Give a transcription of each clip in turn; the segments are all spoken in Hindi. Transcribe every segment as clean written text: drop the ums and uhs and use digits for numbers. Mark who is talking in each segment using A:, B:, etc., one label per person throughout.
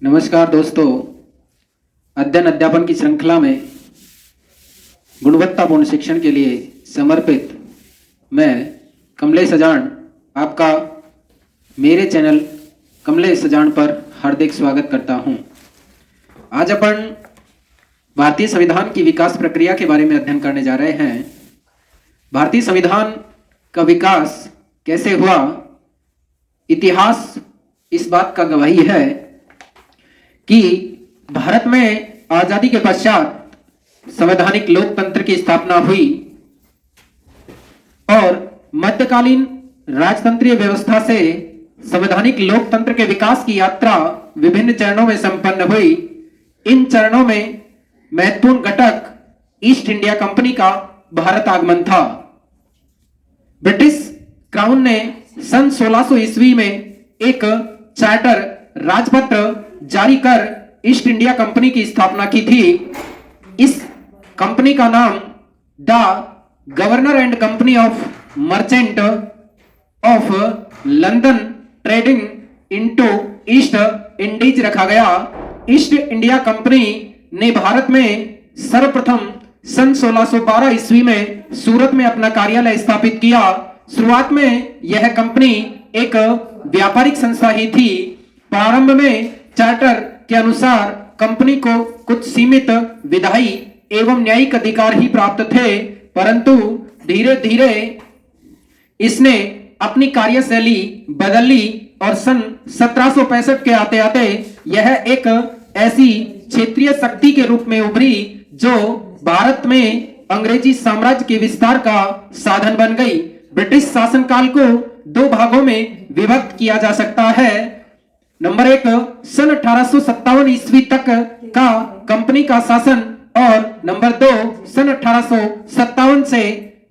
A: नमस्कार दोस्तों, अध्ययन अध्यापन की श्रृंखला में गुणवत्तापूर्ण शिक्षण के लिए समर्पित मैं कमलेश सजान आपका मेरे चैनल कमलेश सजान पर हार्दिक स्वागत करता हूं। आज अपन भारतीय संविधान की विकास प्रक्रिया के बारे में अध्ययन करने जा रहे हैं। भारतीय संविधान का विकास कैसे हुआ, इतिहास इस बात का गवाही है कि भारत में आजादी के पश्चात संवैधानिक लोकतंत्र की स्थापना हुई और मध्यकालीन राजतंत्रीय व्यवस्था से संवैधानिक लोकतंत्र के विकास की यात्रा विभिन्न चरणों में संपन्न हुई। इन चरणों में महत्वपूर्ण घटक ईस्ट इंडिया कंपनी का भारत आगमन था। ब्रिटिश क्राउन ने सन 1600 ईस्वी में एक चार्टर राजपत्र जारी कर ईस्ट इंडिया कंपनी की स्थापना की थी। इस कंपनी का नाम the governor and company of merchant of London trading into east Indies रखा गया। ईस्ट इंडिया कंपनी ने भारत में सर्वप्रथम सन 1612 ईस्वी में सूरत में अपना कार्यालय स्थापित किया। शुरुआत में यह कंपनी एक व्यापारिक संस्था ही थी। प्रारंभ में चार्टर के अनुसार कंपनी को कुछ सीमित विधायी एवं न्यायिक अधिकार ही प्राप्त थे, परंतु धीरे धीरे इसने अपनी कार्यशैली बदल ली और सन 1765 के आते आते यह एक ऐसी क्षेत्रीय शक्ति के रूप में उभरी जो भारत में अंग्रेजी साम्राज्य के विस्तार का साधन बन गई। ब्रिटिश शासनकाल को दो भागों में विभक्त किया जा सकता है। नंबर एक, सन 1857 ईस्वी तक का कंपनी का शासन और नंबर दो, सन 1857 से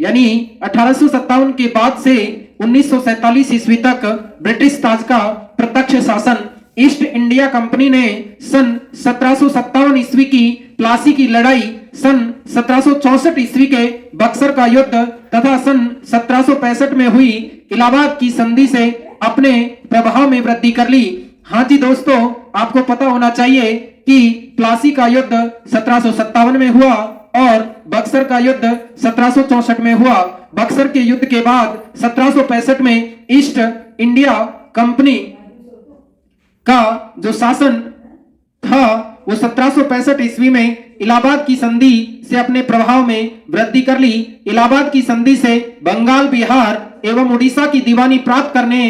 A: यानी 1857 के बाद से 1947 ईस्वी तक ब्रिटिश ताज का प्रत्यक्ष शासन। ईस्ट इंडिया कंपनी ने सन 1757 ईस्वी की प्लासी की लड़ाई, सन 1764 ईस्वी के बक्सर का युद्ध तथा सन 1765 में हुई इलाहाबाद की संधि से अपने प्रभाव में वृद्धि कर ली। हाँ जी दोस्तों, आपको पता होना चाहिए कि प्लासी का युद्ध 1757 में हुआ और बक्सर का युद्ध 1764 में हुआ। बक्सर के युद्ध के बाद 1765 में ईस्ट इंडिया कंपनी का जो शासन था वो 1765 ईस्वी में इलाहाबाद की संधि से अपने प्रभाव में वृद्धि कर ली। इलाहाबाद की संधि से बंगाल, बिहार एवं उड़ीसा की दीवानी प्राप्त करने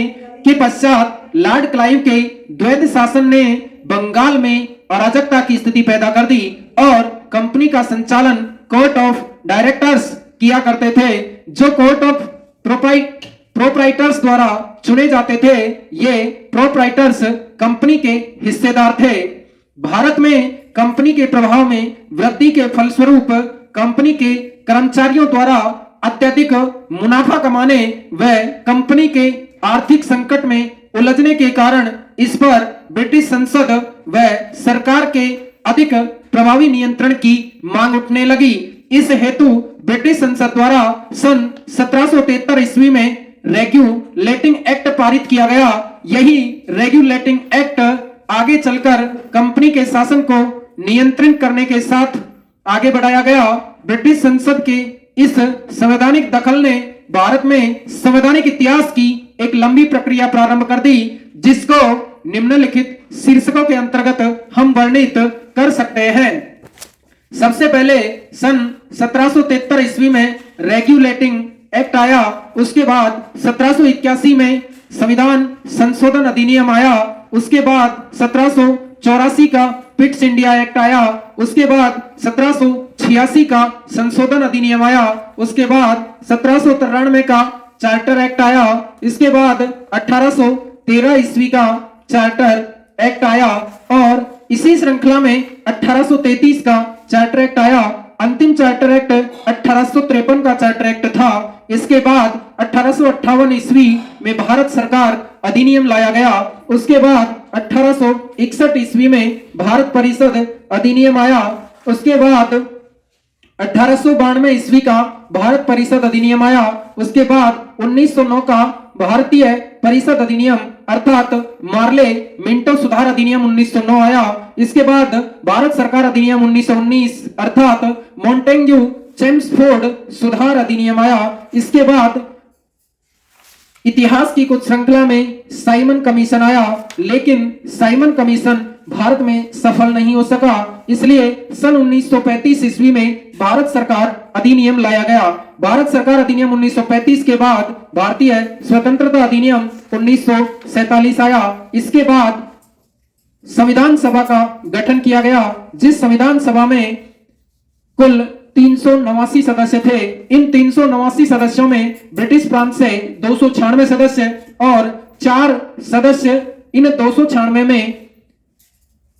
A: के पश्चात लॉर्ड क्लाइव के द्वैध शासन ने बंगाल में अराजकता की स्थिति पैदा कर दी और कंपनी का संचालन कोर्ट ऑफ डायरेक्टर्स किया करते थे, जो कोर्ट ऑफ प्रोप्राइटर्स द्वारा चुने जाते थे। ये प्रोप्राइटर्स कंपनी के हिस्सेदार थे। भारत में कंपनी के प्रभाव में वृद्धि के फलस्वरूप कंपनी के कर्मचारियों द्वारा अत्यधिक मुनाफा कमाने व कंपनी के आर्थिक संकट में उलझने के कारण इस पर ब्रिटिश संसद व सरकार के अधिक प्रभावी नियंत्रण की मांग उठने लगी। इस हेतु ब्रिटिश संसद द्वारा सन 1773 ईस्वी में रेगुलेटिंग एक्ट पारित किया गया। यही रेगुलेटिंग एक्ट आगे चलकर कंपनी के शासन को नियंत्रित करने के साथ आगे बढ़ाया गया। ब्रिटिश संसद के इस संवैधानिक दखल ने भारत में संवैधानिक इतिहास की एक लंबी प्रक्रिया प्रारंभ कर दी, जिसको निम्नलिखित शीर्षकों के अंतर्गत हम वर्णित कर सकते हैं। सबसे पहले सन 1773 ईस्वी में रेगुलेटिंग एक्ट आया। उसके बाद 1781 में संविधान संशोधन अधिनियम आया। उसके बाद 1784 का पिट्स इंडिया एक्ट आया। उसके बाद 1786 का संशोधन अधिनियम आया। उसके बाद 1793 का चार्टर एक्ट आया। इसके बाद 1813 ईस्वी का चार्टर एक्ट आया और इसी श्रृंखला में 1833 का चार्टर एक्ट आया। अंतिम चार्टर एक्ट 1853 का चार्टर एक्ट था। इसके बाद 1858 ईस्वी में भारत सरकार अधिनियम लाया गया। उसके बाद 1861 ईस्वी में भारत परिषद अधिनियम आया। उसके बाद 1892 ईस्वी का भारत परिषद अधिनियम आया। उसके बाद 1909 का भारतीय परिषद अधिनियम अर्थात मार्ले मिंटो सुधार अधिनियम 1909 आया। इसके बाद भारत सरकार अधिनियम 1919 अर्थात मॉन्टेग्यू चेम्सफोर्ड सुधार अधिनियम आया। इसके बाद इतिहास की कुछ श्रृंखला में साइमन कमीशन आया, लेकिन साइमन कमीशन भारत में सफल नहीं हो सका, इसलिए सन 1935 ईस्वी में भारत सरकार अधिनियम लाया गया। भारत सरकार अधिनियम 1935 के बाद भारतीय स्वतंत्रता अधिनियम 1947 आया। इसके बाद संविधान सभा का गठन किया गया, जिस संविधान सभा में कुल 389 सदस्य थे। इन 389 सदस्यों में ब्रिटिश प्रांत से 296 सदस्य और 4 सदस्य इन 296 में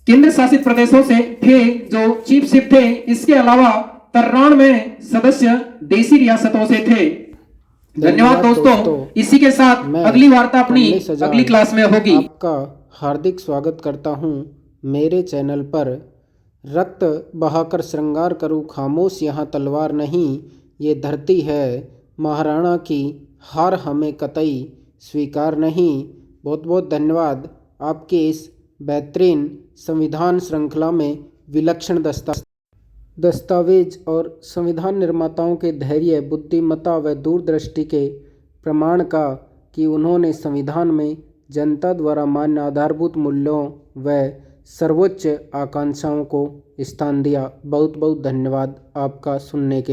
A: केंद्र शासित प्रदेशों से थे जो चीफ शिप थे। इसके अलावा 93 सदस्य देशी रियासतों से थे। धन्यवाद दोस्तों। इसी के साथ अगली वार्ता अपनी अगली क्लास में होगी।
B: आपका हार्दिक स्वागत करता हूं मेरे चैनल पर। रक्त बहाकर श्रृंगार करूं खामोश यहाँ तलवार नहीं, ये धरती है महाराणा की, हार हमें कतई स्वीकार नहीं। बहुत बहुत धन्यवाद। आपके इस बेहतरीन संविधान श्रृंखला में विलक्षण दस्तावेज और संविधान निर्माताओं के धैर्य, बुद्धिमत्ता व दूरदृष्टि के प्रमाण का कि उन्होंने संविधान में जनता द्वारा मान्य आधारभूत मूल्यों व सर्वोच्च आकांक्षाओं को स्थान दिया। बहुत बहुत धन्यवाद आपका सुनने के